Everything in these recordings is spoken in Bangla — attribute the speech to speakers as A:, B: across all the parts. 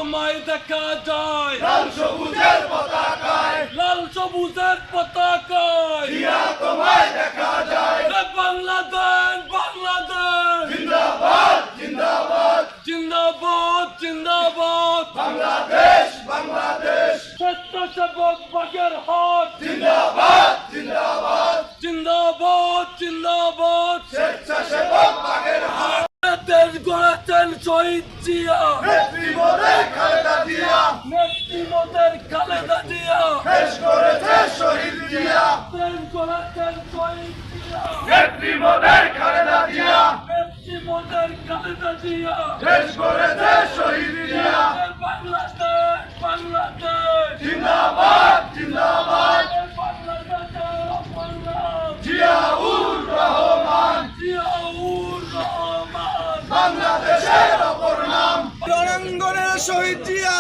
A: তোমায় দেখা যায়
B: লাল সবুজের পতাকায়,
A: লাল সবুজের পতাকায়
B: জিয়া তোমায় দেখা যায়।
A: এ বাংলাদেশ বাংলাদেশ
B: জিন্দাবাদ জিন্দাবাদ,
A: জিন্দাবাদ জিন্দাবাদ
B: বাংলাদেশ বাংলাদেশ।
A: স্বেচ্ছাসেবক বাগেরহাট
B: জিন্দাবাদ জিন্দাবাদ,
A: জিন্দাবাদ জিন্দাবাদ
B: স্বেচ্ছাসেবক বাগেরহাট।
A: দেশ গড়েছেন শহীদ জিয়া
B: নেত্রী মোদের খালেদা জিয়া,
A: নেত্রী মোদের খালেদা জিয়া
B: দেশ করেছে শহীদ জিয়া।
A: দেশ গড়েছেন শহীদ জিয়া
B: নেত্রী মোদের খালেদা জিয়া,
A: নেত্রী মোদের খালেদা জিয়া
B: দেশ করেছে শহীদ জিয়া।
A: বাংলাদেশ বাংলাদেশ
B: জিন্দাবাদ জিন্দাবাদ,
A: বাংলাদেশের অপর নাম
B: জিয়াউর রহমান,
A: জিয়াউর রহমান
B: বাংলাদেশের অপর নাম।
C: রণাঙ্গনের শহীদ জিয়া,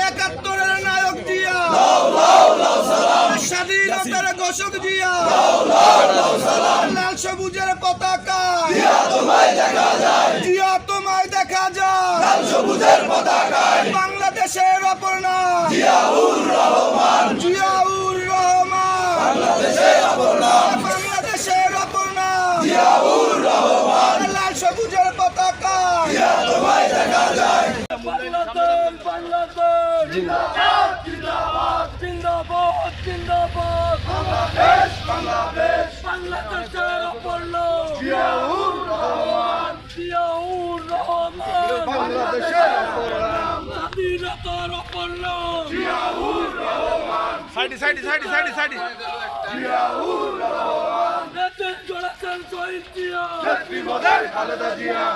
C: একাত্তরের নায়ক জিয়া, স্বাধীনতার ঘোষক জিয়া, লাল সবুজের পতাকা জিয়া তোমায় দেখা যায়,
B: লাল সবুজের পতাকায়,
C: বাংলাদেশের অপর নাম
B: জিয়াউর রহমান,
C: জিয়াউর রহমান,
B: বাংলাদেশের অপর নাম
C: বাংলাদেশের অপর নাম
B: জিয়াউর রহমান।
C: লাল সবুজের পতাকা
B: জিয়া তোমায় দেখা যায়।
A: বাংলাদেশ বাংলাদেশ
B: জিন্দাবাদ জিন্দাবাদ,
A: জিন্দাবাদ জিন্দাবাদ
B: বাংলাদেশ বাংলাদেশ,
A: বাংলাদেশের অপর নাম
B: জিয়াউর রহমান,
A: জিয়াউর রহমান
B: বাংলাদেশের অপর নাম
A: স্বাধীনতার অপর নাম
B: জিয়াউর রহমান, জিয়াউর রহমান।
A: দেশ গড়েছেন শহীদ জিয়া
B: নেত্রী মোদের খালেদা জিয়া।